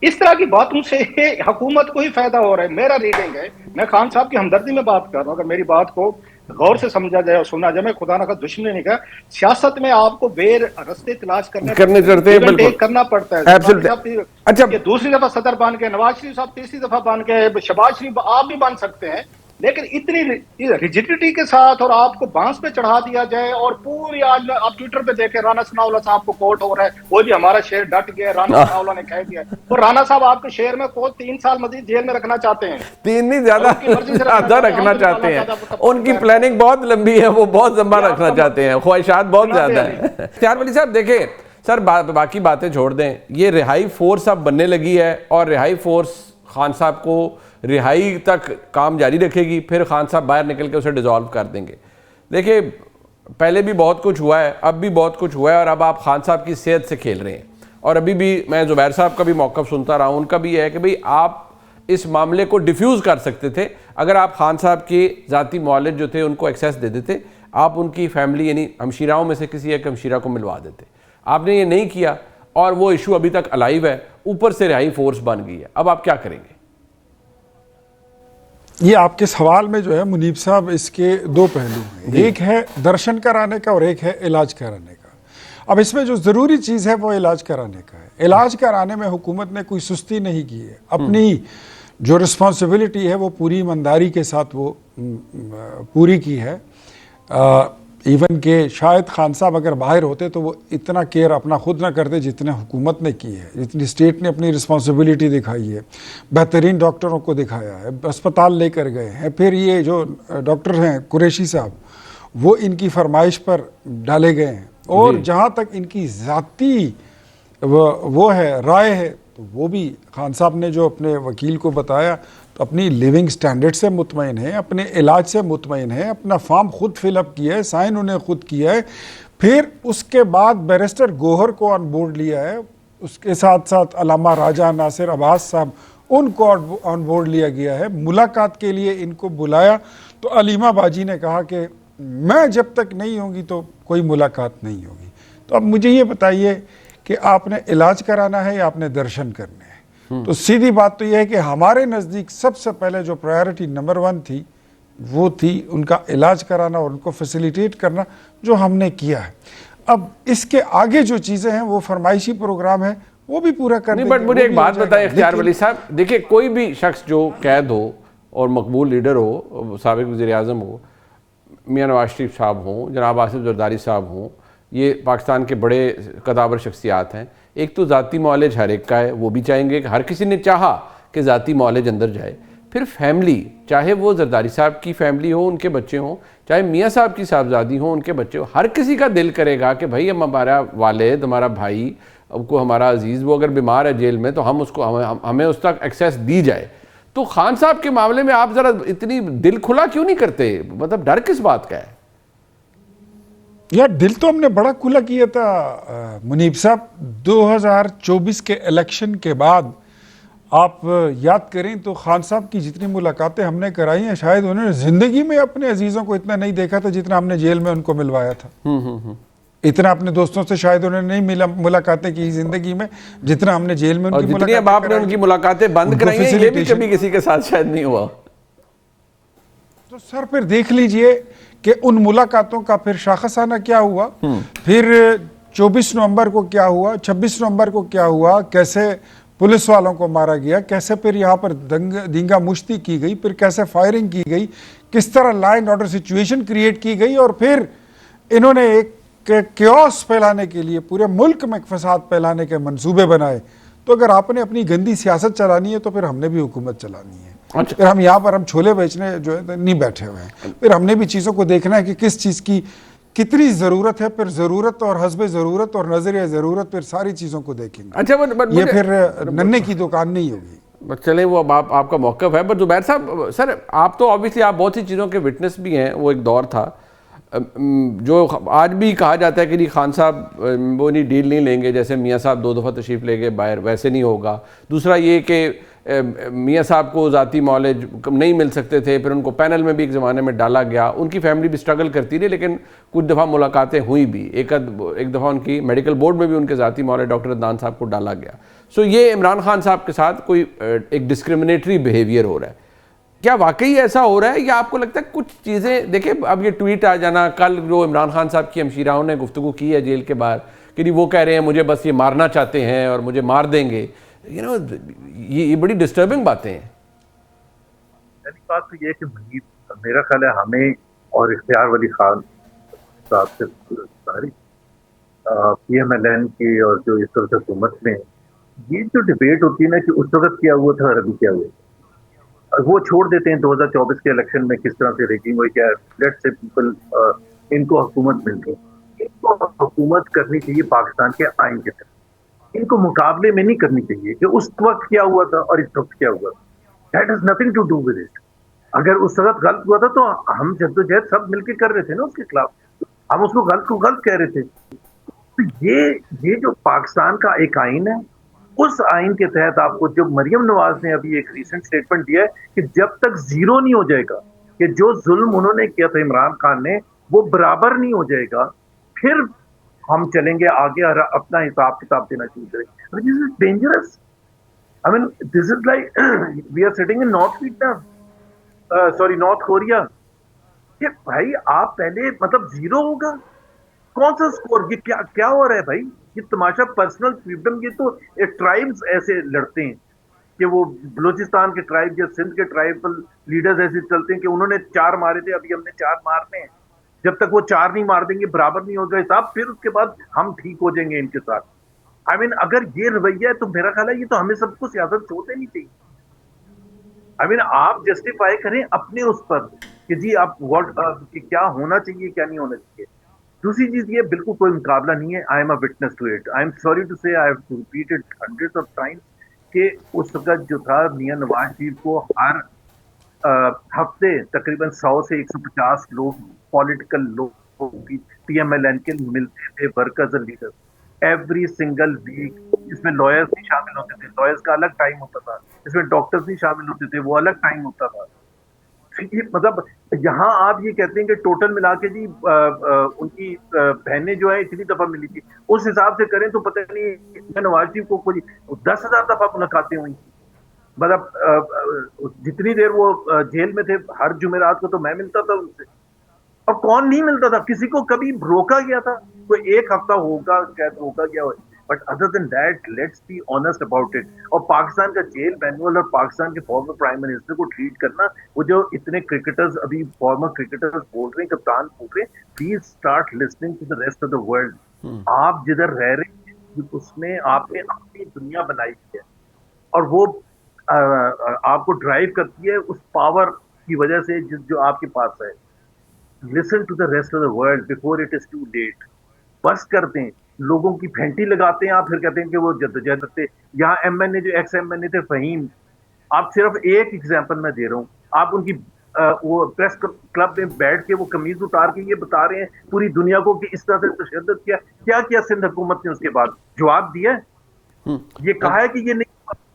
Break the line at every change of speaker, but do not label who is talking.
इस तरह की बातों से हुकूमत को ही फायदा हो रहा है, मेरा रीडिंग है। मैं खान साहब की हमदर्दी में बात कर रहा हूँ, अगर मेरी बात को गौर से समझा जाए और सुना जाए, मैं खुदा ना का दुश्मन नहीं कहा। सियासत में आपको बेर रास्ते तलाश करने
करने
पड़ते हैं,
चढ़ते हैं,
गिव एंड
बिल्कुल।
टेक करना पड़ता है। जरदारी
एब्सोल्युटली।
साहब
अच्छा,
ये दूसरी दफा सदर बन गए, नवाज शरीफ साहब तीसरी दफा बन गए, शहबाज शरीफ आप भी बन सकते हैं, लेकिन इतनी रिजिडिटी के साथ और आपको बांस पे चढ़ा दिया जाए। और पूरी आज आप ट्विटर पे देखें, राना सनाउल्लाह साहब को कोर्ट हो रहा है, वो भी हमारा शेर डट गया, राना सनाउल्लाह ने कह दिया। और राना साहब आपके शेर में को 3 साल मजीद जेल में रखना चाहते हैं,
तीन नहीं,
और
ज्यादा
उनकी मर्जी से
ज्यादा
हैं, हम
रखना
तो
चाहते
निकालना
हैं।
चाहते हैं आपको
उनकी
बैठ को।
प्लानिंग बहुत लंबी है, वो बहुत लंबा
ये
रखना
आपका
चाहते हैं, ख्वाहिशात बहुत
जनाब
ज्यादा
अली।
है। इख्तियार वली साहब देखें, सर बाकी बातें छोड़ दें, ये रिहाई फोर्स अब बनने लगी है और रिहाई फोर्स खान साहब को रिहाई तक काम जारी रखेगी, फिर खान साहब बाहर निकल के उसे डिसॉल्व कर देंगे। देखिए, पहले भी बहुत कुछ हुआ है, अब भी बहुत कुछ हुआ है, और अब आप खान साहब की सेहत से खेल रहे हैं। और अभी भी मैं जुबैर साहब का भी मौक़िफ़ सुनता रहा हूँ, उनका भी है कि भाई आप इस मामले को डिफ्यूज़ कर सकते थे अगर आप खान साहब के ज़ाती मुआलिज जो थे उनको एक्सेस दे देते, आप उनकी फैमिली यानी हमशीराओं में से किसी एक हमशीरा को मिलवा देते। आपने ये नहीं किया और वो इशू अभी तक अलाइव है, ऊपर से रिहाई फोर्स बन गई है। अब आप क्या करेंगे?
ये आपके सवाल में जो है मुनीब साहब, इसके दो पहलू हैं, एक है दर्शन कराने का और एक है इलाज कराने का। अब इसमें जो ज़रूरी चीज़ है वो इलाज कराने का है। इलाज कराने में हुकूमत ने कोई सुस्ती नहीं की है, अपनी जो रिस्पॉन्सिबिलिटी है वो पूरी ईमानदारी के साथ वो पूरी की है। इवन के शायद खान साहब अगर बाहर होते तो वो इतना केयर अपना खुद ना करते जितने हुकूमत ने की है, जितनी स्टेट ने अपनी रिस्पॉन्सिबिलिटी दिखाई है, बेहतरीन डॉक्टरों को दिखाया है, अस्पताल लेकर गए हैं। फिर ये जो डॉक्टर हैं कुरैशी साहब, वो इनकी फरमाइश पर डाले गए हैं, और जहाँ तक इनकी ज़ाती वो है राय है, तो वो भी खान साहब ने जो अपने वकील को बताया, तो अपनी लिविंग स्टैंडर्ड से मुतमईन है, अपने इलाज से मुतमईन है, अपना फॉर्म खुद फिलअप किया है, साइन उन्हें खुद किया है। फिर उसके बाद बैरिस्टर गोहर को ऑन बोर्ड लिया है, उसके साथ साथ अलामा राजा नासिर अब्बास साहब, उनको ऑन बोर्ड लिया गया है। मुलाकात के लिए इनको बुलाया तो अलीमा बाजी ने कहा कि मैं जब तक नहीं होंगी तो कोई मुलाकात नहीं होगी। तो अब मुझे ये बताइए कि आपने इलाज कराना है या आपने दर्शन करने हैं? तो सीधी बात तो यह है कि हमारे नज़दीक सबसे पहले जो प्रायोरिटी नंबर 1 थी वो थी उनका इलाज कराना और उनको फैसिलिटेट करना, जो हमने किया है। अब इसके आगे जो चीज़ें हैं वो फरमाइशी प्रोग्राम है, वो भी पूरा करने।
नहीं, बट मुझे एक बात बताएं इख्तियार वली साहब, देखिए कोई भी शख्स जो कैद हो और मकबूल लीडर हो, साबिक वज़ीर आज़म हो, मियाँ नवाज शरीफ साहब हों, जनाब आसिफ जरदारी साहब हों, ये पाकिस्तान के बड़े कदावर शख्सियात हैं। एक तो ज़ाती मौलेज हर एक का है, वो भी चाहेंगे कि हर किसी ने चाहा कि ज़ाती मौलेज अंदर जाए। फिर फैमिली, चाहे वो जरदारी साहब की फैमिली हो, उनके बच्चे हों, चाहे मियाँ साहब की साहबजादी हो, उनके बच्चे हो, हर किसी का दिल करेगा कि भाई हम हमारा वालिद, हमारा भाई को, हमारा अजीज़, वो अगर बीमार है जेल में तो हम उसको हमें उस तक एक्सेस दी जाए। तो खान साहब के मामले में आप ज़रा इतनी दिल खुला क्यों नहीं करते? मतलब डर किस बात का है?
यार दिल तो हमने बड़ा खुला किया था मुनीब साहब। 2024 के इलेक्शन के बाद आप याद करें तो खान साहब की जितनी मुलाकातें हमने कराई हैं, शायद उन्होंने जिंदगी में अपने अजीजों को इतना नहीं देखा था जितना हमने जेल में उनको मिलवाया था। इतना अपने दोस्तों से शायद उन्होंने नहीं मुलाकातें की जिंदगी में जितना हमने जेल में उनकी
मुलाकातें। आपने उनकी मुलाकातें बंद कराई हैं, ये भी कभी किसी के साथ शायद नहीं हुआ।
तो सर फिर देख लीजिए कि उन मुलाकातों का फिर शाखसाना क्या हुआ, फिर 24 नवंबर को क्या हुआ, 26 नवंबर को क्या हुआ, कैसे पुलिस वालों को मारा गया, कैसे फिर यहाँ पर दंगा मुश्ती की गई, फिर कैसे फायरिंग की गई, किस तरह law and order situation create की गई, और फिर इन्होंने एक क्योस फैलाने के लिए पूरे मुल्क में फसाद फैलाने के मंसूबे बनाए। तो अगर आपने अपनी गंदी सियासत चलानी है तो फिर हमने भी हुकूमत चलानी है।
अच्छा।
फिर हम यहाँ पर हम छोले बेचने जो है नहीं बैठे हुए हैं, फिर हमने भी चीज़ों को देखना है कि किस चीज़ की कितनी ज़रूरत है, फिर ज़रूरत और हस्बे ज़रूरत और नजरिया ज़रूरत, फिर सारी चीज़ों को देखेंगे।
अच्छा,
ये फिर नन्हे की दुकान नहीं होगी।
चले वो अब आपका मौक़िफ़ है। बट जुबैर साहब, सर आप तो ऑब्वियसली आप बहुत सी चीज़ों के विटनेस भी हैं। वो एक दौर था जो आज भी कहा जाता है कि नहीं खान साहब वो नहीं डील नहीं लेंगे, जैसे मियाँ साहब 2 दफ़ा तशरीफ़ ले गए बाहर, वैसे नहीं होगा। दूसरा ये कि मियाँ साहब को ज़ाती मॉलेज नहीं मिल सकते थे, फिर उनको पैनल में भी एक ज़माने में डाला गया, उनकी फैमिली भी स्ट्रगल करती रही, लेकिन कुछ दफ़ा मुलाकातें हुई भी, एक दफ़ा उनकी मेडिकल बोर्ड में भी उनके ज़ाती मौलवी डॉक्टर अदनान साहब को डाला गया। सो ये इमरान खान साहब के साथ कोई एक डिस्क्रिमिनेटरी बिहेवियर हो रहा है, क्या वाकई ऐसा हो रहा है, या आपको लगता है कुछ चीज़ें देखिए, अब ये ट्वीट आ जाना, कल जो इमरान खान साहब की हमशीराओं ने गुफ्तगू की है जेल के बाहर कि नहीं वो कह रहे हैं मुझे बस ये मारना चाहते हैं और मुझे मार देंगे, ये बड़ी डिस्टर्बिंग बातें हैं।
पहली बात तो ये कि मेरा ख्याल है हमें और इख्तियार वली खान साहब से सारी PMLN की और जो इस तरह से हुकूमत में ये जो डिबेट होती है ना कि उस वक्त क्या हुआ था और अभी क्या हुआ, वो छोड़ देते हैं 2024 के इलेक्शन में किस तरह से रेगिंग हुई, क्या लेट्स से पीपल इनको हुकूमत मिल गई, इनको हुकूमत करनी चाहिए पाकिस्तान के आइन के तहत, इनको मुकाबले में नहीं करनी चाहिए कि उस वक्त क्या हुआ था और इस वक्त क्या हुआ। That is nothing to do with it. अगर उस वक्त गलत हुआ था तो हम जद्दोजहद सब मिलकर कर रहे थे ना उसके खिलाफ, हम उसको गलत को गलत कह रहे थे। तो ये जो पाकिस्तान का एक आइन है, उस आइन के तहत आपको जो मरियम नवाज ने अभी एक रीसेंट स्टेटमेंट दिया है कि जब तक जीरो नहीं हो जाएगा कि जो जुल्म उन्होंने किया था इमरान खान ने वो बराबर नहीं हो जाएगा, फिर हम चलेंगे आगे और अपना हिसाब किताब देना शुरू करेंगे। This is dangerous. I mean this is like we are sitting in North Vietnam, sorry North Korea. ये भाई आप पहले मतलब जीरो होगा, कौन सा स्कोर, ये क्या क्या हो रहा है भाई, ये तमाशा पर्सनल फ्रीडम। ये तो ट्राइब्स ऐसे लड़ते हैं कि वो बलूचिस्तान के ट्राइब या सिंध के ट्राइबल लीडर्स ऐसे चलते हैं कि उन्होंने 4 मारे थे, अभी हमने 4 मारने हैं, जब तक वो 4 नहीं मार देंगे बराबर नहीं होगा हिसाब, फिर उसके बाद हम ठीक हो जाएंगे इनके साथ। आई मीन अगर ये रवैया है तो मेरा ख्याल है ये तो हमें सबको सियासत छोड़ देनी चाहिए। आई मीन आप जस्टिफाई करें अपने उस पर कि जी आप कि क्या होना चाहिए क्या नहीं होना चाहिए। दूसरी चीज ये बिल्कुल कोई मुकाबला नहीं है, I am a witness to it, I am sorry to say, I have repeated hundreds of times कि उस वक्त जो था मियां नवाज शरीफ को हर हफ्ते तकरीबन 100 से 150 लोग पॉलिटिकल लोग PMLN के मिलते थे, workers and leaders, every single week. इसमें लॉयर्स भी शामिल होते थे, लॉयर्स का अलग टाइम होता था, इसमें डॉक्टर्स भी शामिल होते थे, वो अलग टाइम होता था। ये मतलब यहाँ आप ये कहते हैं कि टोटल मिला के जी उनकी बहनें जो है इतनी दफा मिली थी, उस हिसाब से करें तो पता नहीं नवाज शरीफ को कोई 10,000 दफा मुलाकातें हुई। मतलब जितनी देर वो जेल में थे हर जुमेरात को तो मैं मिलता था उनसे, और कौन नहीं मिलता था, किसी को कभी रोका गया था? कोई एक हफ्ता होगा शायद रोका गया हो, but other than that let's be honest about it. और पाकिस्तान का जेल मैनुअल और पाकिस्तान के फॉर्मर प्राइम मिनिस्टर को ट्रीट करना, वो जो इतने क्रिकेटर्स अभी फॉर्मर क्रिकेटर्स बोल रहे हैं, कप्तान बोल रहे हैं, please start listening to the rest of the world. आप जिधर रह रहे हैं उसमें आपने अपनी दुनिया बनाई है और वो आपको ड्राइव करती है उस पावर की वजह से जो आपके पास है। Listen to the rest of the world before it is too late. बस करते हैं, लोगों की फेंटी लगाते हैं आप, फिर कहते हैं कि वो जद्दोजहद थे। यहाँ MNA जो एक्स MNA थे फहीम, आप सिर्फ एक एग्जांपल मैं दे रहा हूँ, आप उनकी वो प्रेस क्लब में बैठ के वो कमीज उतार के ये बता रहे हैं पूरी दुनिया को कि इस तरह से तशद्दुद किया। क्या किया सिंध हुकूमत ने उसके बाद? जवाब दिया, ये कहा है कि ये नहीं